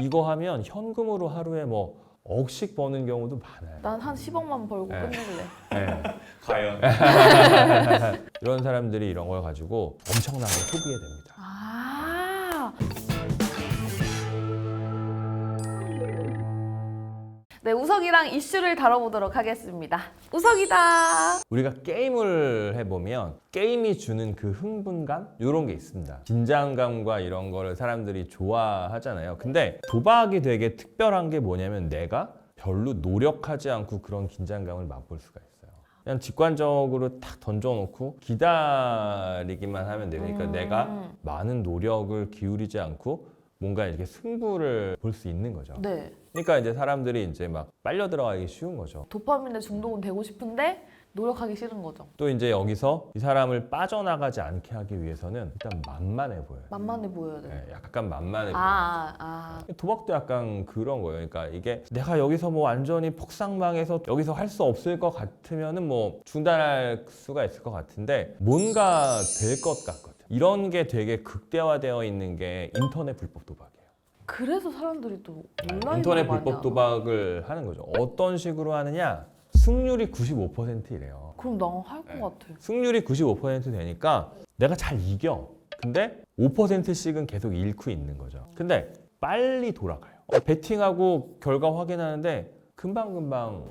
이거 하면 현금으로 하루에 뭐 억씩 버는 경우도 많아요. 난 한 10억만 벌고 네. 끝낼래. 네. 과연. 이런 사람들이 이런 걸 가지고 엄청나게 소비해 됩니다. 아. 네, 우석이랑 이슈를 다뤄보도록 하겠습니다. 우석이다. 우리가 게임을 해보면 게임이 주는 그 흥분감? 이런 게 있습니다. 긴장감과 이런 거를 사람들이 좋아하잖아요. 근데 도박이 되게 특별한 게 뭐냐면 내가 별로 노력하지 않고 그런 긴장감을 맛볼 수가 있어요. 그냥 직관적으로 탁 던져놓고 기다리기만 하면 돼요. 그러니까 내가 많은 노력을 기울이지 않고 뭔가 이렇게 승부를 볼 수 있는 거죠. 네. 그러니까 이제 사람들이 이제 막 빨려 들어가기 쉬운 거죠. 도파민에 중독은 되고 싶은데 노력하기 싫은 거죠. 또 이제 여기서 이 사람을 빠져나가지 않게 하기 위해서는 일단 만만해 보여요. 만만해 보여야 돼. 네, 약간 만만해 보여요. 아. 도박도 약간 그런 거예요. 그러니까 이게 내가 여기서 뭐 완전히 폭삭망해서 여기서 할 수 없을 것 같으면은 뭐 중단할 수가 있을 것 같은데 뭔가 될 것 같거든. 이런 게 되게 극대화되어 있는 게 인터넷 불법 도박이에요. 그래서 사람들이 또 온라인으로 인터넷 많이 불법 하나? 도박을 하는 거죠. 어떤 식으로 하느냐? 승률이 95%이래요. 그럼 나 할 것 네. 같아. 승률이 95% 되니까 내가 잘 이겨. 근데 5%씩은 계속 잃고 있는 거죠. 근데 빨리 돌아가요. 베팅하고 결과 확인하는데 금방금방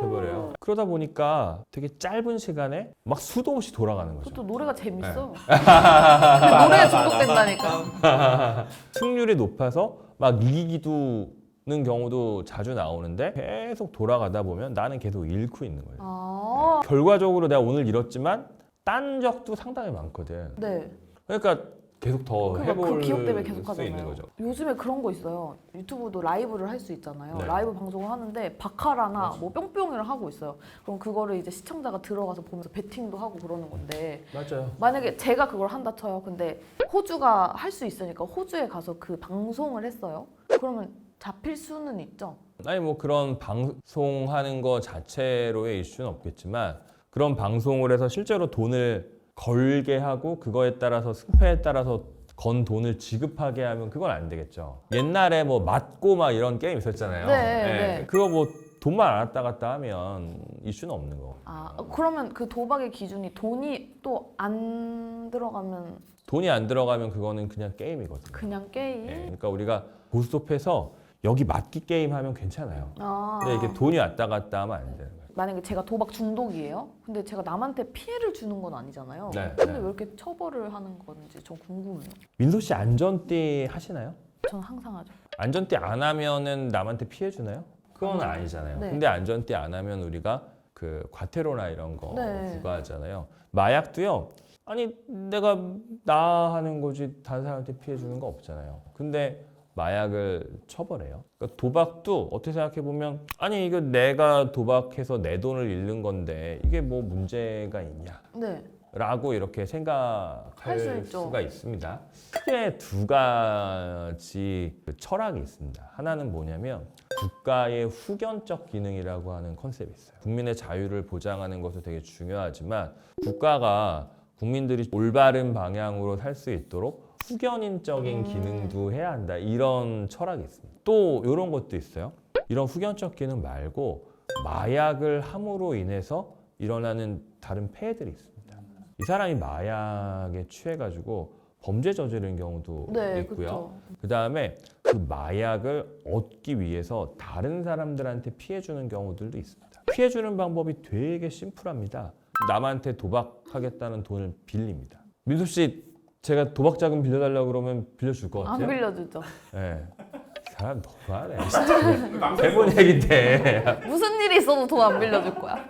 돼버려요. 그러다 보니까 되게 짧은 시간에 막 수도 없이 돌아가는 거죠. 그것도 노래가 재밌어. 네. 그 노래에 중독된다니까. 승률이 높아서 막 이기기도는 경우도 자주 나오는데 계속 돌아가다 보면 나는 계속 잃고 있는 거예요. 아. 결과적으로 내가 오늘 잃었지만 딴 적도 상당히 많거든. 네. 그러니까 계속 더 그러니까 해볼 그 기억 때문에 계속 수 있는 하잖아요. 거죠. 요즘에 그런 거 있어요. 유튜브도 라이브를 할 수 있잖아요. 네. 라이브 방송을 하는데 바카라나 뭐 뿅뿅이랑 하고 있어요. 그럼 그거를 이제 시청자가 들어가서 보면서 베팅도 하고 그러는 건데 맞아요. 만약에 제가 그걸 한다 쳐요. 근데 호주가 할 수 있으니까 호주에 가서 그 방송을 했어요. 그러면 잡힐 수는 있죠. 아니 뭐 그런 방송하는 거 자체로의 이슈는 없겠지만 그런 방송을 해서 실제로 돈을 걸게 하고 그거에 따라서 승패에 따라서 건 돈을 지급하게 하면 그건 안 되겠죠. 옛날에 뭐 맞고 막 이런 게임 있었잖아요. 네. 그거 뭐 돈만 안 왔다 갔다 하면 이슈는 없는 거. 아 그러면 그 도박의 기준이 돈이 또 안 들어가면 돈이 안 들어가면 그거는 그냥 게임이거든요. 그냥 게임? 네, 그러니까 우리가 고스톱해서 여기 맞기 게임 하면 괜찮아요. 아. 근데 이게 돈이 왔다 갔다 하면 안 되는 거예요. 만약에 제가 도박 중독이에요? 근데 제가 남한테 피해를 주는 건 아니잖아요. 네, 근데 네. 왜 이렇게 처벌을 하는 건지 좀 궁금해요. 민소 씨 안전띠 하시나요? 저는 항상 하죠. 안전띠 안 하면은 남한테 피해 주나요? 그건 아니잖아요. 네. 근데 안전띠 안 하면 우리가 그 과태료나 이런 거 네. 부과하잖아요. 마약도요. 아니 내가 나 하는 거지 다른 사람한테 피해 주는 거 없잖아요. 근데 마약을 처벌해요. 그러니까 도박도 어떻게 생각해 보면 아니 이거 내가 도박해서 내 돈을 잃는 건데 이게 뭐 문제가 있냐? 네. 라고 이렇게 할 수 생각할 있죠. 수가 있습니다. 크게 두 가지 그 철학이 있습니다. 하나는 뭐냐면 국가의 후견적 기능이라고 하는 컨셉이 있어요. 국민의 자유를 보장하는 것도 되게 중요하지만 국가가 국민들이 올바른 방향으로 살 수 있도록 후견인적인 기능도 해야 한다. 이런 철학이 있습니다. 또 이런 것도 있어요. 이런 후견적 기능 말고 마약을 함으로 인해서 일어나는 다른 폐해들이 있습니다. 이 사람이 마약에 취해가지고 범죄 저지른 경우도 네, 있고요. 그렇죠. 그 다음에 그 마약을 얻기 위해서 다른 사람들한테 피해주는 경우들도 있습니다. 피해주는 방법이 되게 심플합니다. 남한테 도박하겠다는 돈을 빌립니다. 민수 씨, 제가 도박 자금 빌려달라고 그러면 빌려줄 것 같아요? 안 빌려주죠. 네. 사람 너무하네. 진짜. 대본 얘긴데. 무슨 일이 있어도 돈 안 빌려줄 거야.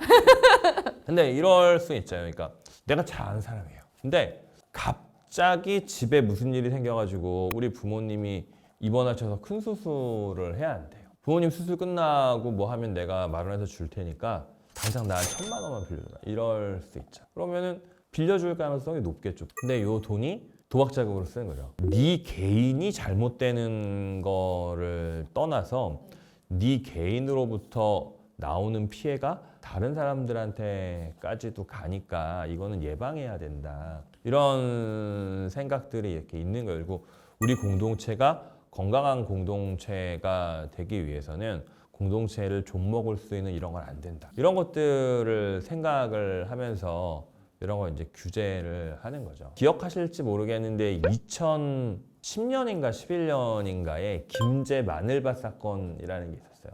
근데 이럴 수 있잖아요. 그러니까 내가 잘 아는 사람이에요. 근데 갑자기 집에 무슨 일이 생겨가지고 우리 부모님이 입원하셔서 큰 수술을 해야 한대요. 부모님 수술 끝나고 뭐 하면 내가 마련해서 줄 테니까 당장 나 1,000만 원만 빌려줘. 이럴 수 있죠. 그러면은 빌려줄 가능성이 높겠죠. 근데 이 돈이 도박 자금으로 쓰는 거죠. 네 개인이 잘못되는 거를 떠나서 네 개인으로부터 나오는 피해가 다른 사람들한테까지도 가니까 이거는 예방해야 된다. 이런 생각들이 이렇게 있는 거예요. 그리고 우리 공동체가 건강한 공동체가 되기 위해서는 공동체를 좀먹을 수 있는 이런 건 안 된다. 이런 것들을 생각을 하면서 이런 걸 이제 규제를 하는 거죠. 기억하실지 모르겠는데 2010년인가 11년인가에 김제 마늘밭 사건이라는 게 있었어요.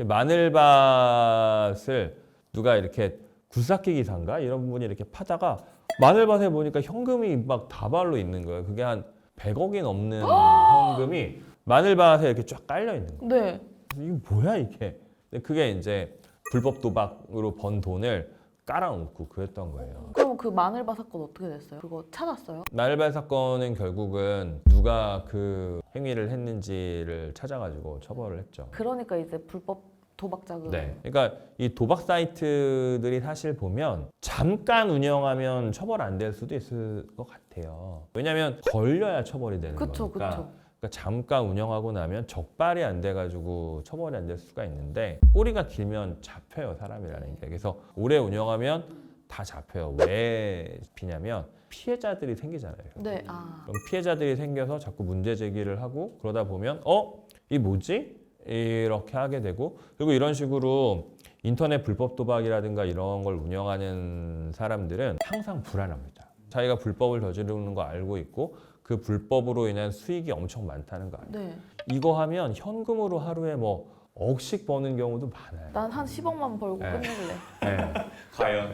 마늘밭을 누가 이렇게 굴삭기 기사인가 이런 분이 이렇게 파다가 마늘밭에 보니까 현금이 막 다발로 있는 거예요. 그게 한 100억이 넘는 현금이 마늘밭에 이렇게 쫙 깔려 있는 거예요. 네. 이게 뭐야 이게? 근데 그게 이제 불법 도박으로 번 돈을 깔아놓고 그랬던 거예요. 그럼 그 마늘바 사건 어떻게 됐어요? 그거 찾았어요? 마늘밭 사건은 결국은 누가 그 행위를 했는지를 찾아가지고 처벌을 했죠. 그러니까 이제 불법 도박 자금. 네. 그러니까 이 도박 사이트들이 사실 보면 잠깐 운영하면 처벌 안 될 수도 있을 것 같아요. 왜냐하면 걸려야 처벌이 되는 그쵸, 거니까. 그쵸. 그러니까 잠깐 운영하고 나면 적발이 안 돼가지고 처벌이 안 될 수가 있는데 꼬리가 길면 잡혀요 사람이라는 게. 그래서 오래 운영하면 다 잡혀요. 왜 잡히냐면 피해자들이 생기잖아요. 네. 아. 그럼 피해자들이 생겨서 자꾸 문제 제기를 하고 그러다 보면 이 뭐지? 이렇게 하게 되고 그리고 이런 식으로 인터넷 불법 도박이라든가 이런 걸 운영하는 사람들은 항상 불안합니다. 자기가 불법을 저지르는 거 알고 있고 그 불법으로 인한 수익이 엄청 많다는 거 알아요. 네. 이거 하면 현금으로 하루에 뭐 억씩 버는 경우도 많아요. 난 한 10억만 벌고 네. 끝낼래. 네. 과연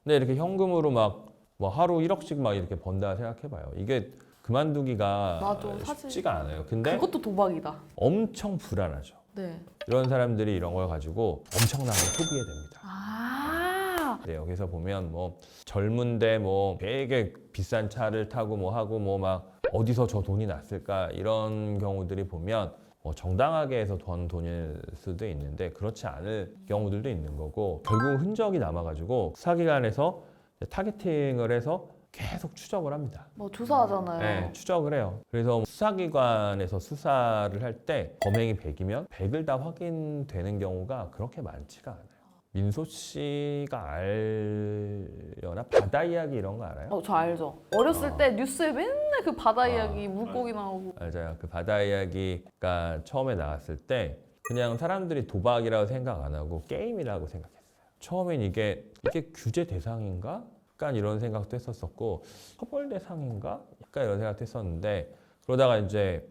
근데 이렇게 현금으로 막 뭐 하루 1억씩 막 이렇게 번다 생각해봐요. 이게 그만두기가 맞아, 사실. 쉽지가 않아요. 근데 그것도 도박이다. 엄청 불안하죠. 네. 이런 사람들이 이런 걸 가지고 엄청나게 소비해 됩니다. 아. 네, 여기서 보면 뭐 젊은데 뭐 되게 비싼 차를 타고 뭐 하고 뭐 막 어디서 저 돈이 났을까 이런 경우들이 보면 뭐 정당하게 해서 번 돈일 수도 있는데 그렇지 않을 경우들도 있는 거고 결국 흔적이 남아가지고 수사기관에서 타겟팅을 해서 계속 추적을 합니다. 뭐 조사하잖아요. 네, 추적을 해요. 그래서 수사기관에서 수사를 할 때 범행이 100이면 100을 다 확인되는 경우가 그렇게 많지가 않아요. 민소 씨가 알려나? 바다 이야기 이런 거 알아요? 저 알죠. 어렸을 때 뉴스에 맨날 그 바다 아, 이야기, 물고기 나오고. 맞아요. 그 바다 이야기가 처음에 나왔을 때 그냥 사람들이 도박이라고 생각 안 하고 게임이라고 생각했어요. 처음엔 이게 규제 대상인가? 약간 이런 생각도 했었었고 처벌 대상인가? 약간 이런 생각도 했었는데 그러다가 이제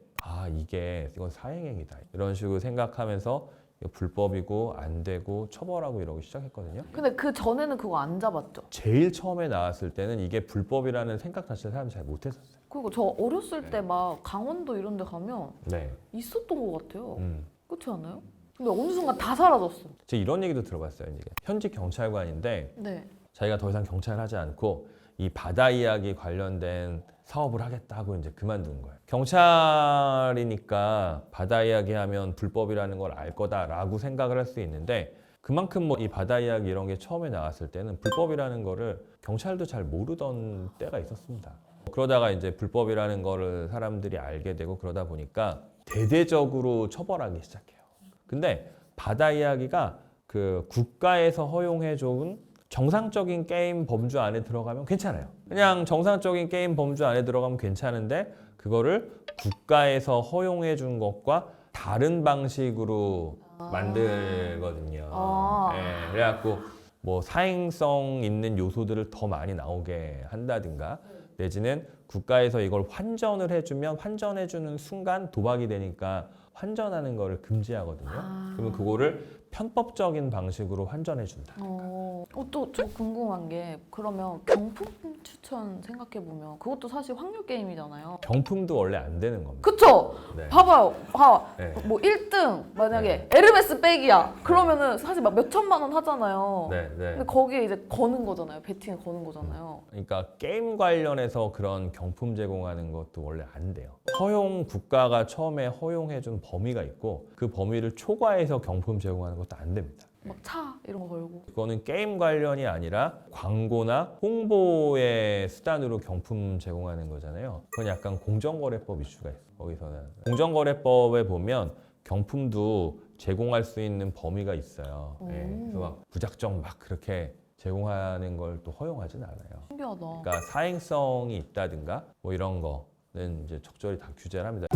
이건 사행행위다 이런 식으로 생각하면서 이거 불법이고 안 되고 처벌하고 이러기 시작했거든요. 근데 그 전에는 그거 안 잡았죠. 제일 처음에 나왔을 때는 이게 불법이라는 생각 자체를 사람이 잘 못했었어요. 그리고 저 어렸을 때 막 강원도 이런 데 가면 네. 있었던 것 같아요. 음. 그렇지 않아요? 근데 어느 순간 다 사라졌어. 제가 이런 얘기도 들어봤어요. 이게 현직 경찰관인데 네. 자기가 더 이상 경찰을 하지 않고 이 바다 이야기 관련된 사업을 하겠다고 이제 그만둔 거예요. 경찰이니까 바다 이야기 하면 불법이라는 걸 알 거다라고 생각을 할 수 있는데 그만큼 뭐 이 바다 이야기 이런 게 처음에 나왔을 때는 불법이라는 거를 경찰도 잘 모르던 때가 있었습니다. 그러다가 이제 불법이라는 거를 사람들이 알게 되고 그러다 보니까 대대적으로 처벌하기 시작해요. 근데 바다 이야기가 그 국가에서 허용해줘온 정상적인 게임 범주 안에 들어가면 괜찮아요. 그냥 정상적인 게임 범주 안에 들어가면 괜찮은데 그거를 국가에서 허용해 준 것과 다른 방식으로 만들거든요. 네, 그래갖고 뭐 사행성 있는 요소들을 더 많이 나오게 한다든가 내지는 국가에서 이걸 환전을 해주면 환전해주는 순간 도박이 되니까 환전하는 거를 금지하거든요. 그러면 그거를 편법적인 방식으로 환전해준다. 또 저 궁금한 게 그러면 경품 추천 생각해보면 그것도 사실 확률 게임이잖아요. 경품도 원래 안 되는 겁니다. 그쵸? 네. 봐봐요. 네. 뭐 1등 만약에 네. 에르메스 백이야. 그러면은 사실 막 몇 천만 원 하잖아요. 네, 네. 근데 거기에 이제 거는 거잖아요. 베팅에 거는 거잖아요. 그러니까 게임 관련해서 그런 경품 제공하는 것도 원래 안 돼요. 허용 국가가 처음에 허용해준 범위가 있고 그 범위를 초과해서 경품 제공하는 것도 안 됩니다. 막 차 이런 거 걸고. 그거는 게임 관련이 아니라 광고나 홍보의 수단으로 경품 제공하는 거잖아요. 그건 약간 공정거래법 이슈가 있어요. 거기서는 공정거래법에 보면 경품도 제공할 수 있는 범위가 있어요. 네, 그래서 막 무작정 막 그렇게 제공하는 걸 또 허용하진 않아요. 신기하다. 그러니까 사행성이 있다든가 뭐 이런 거 이제 적절히 다 규제를 합니다.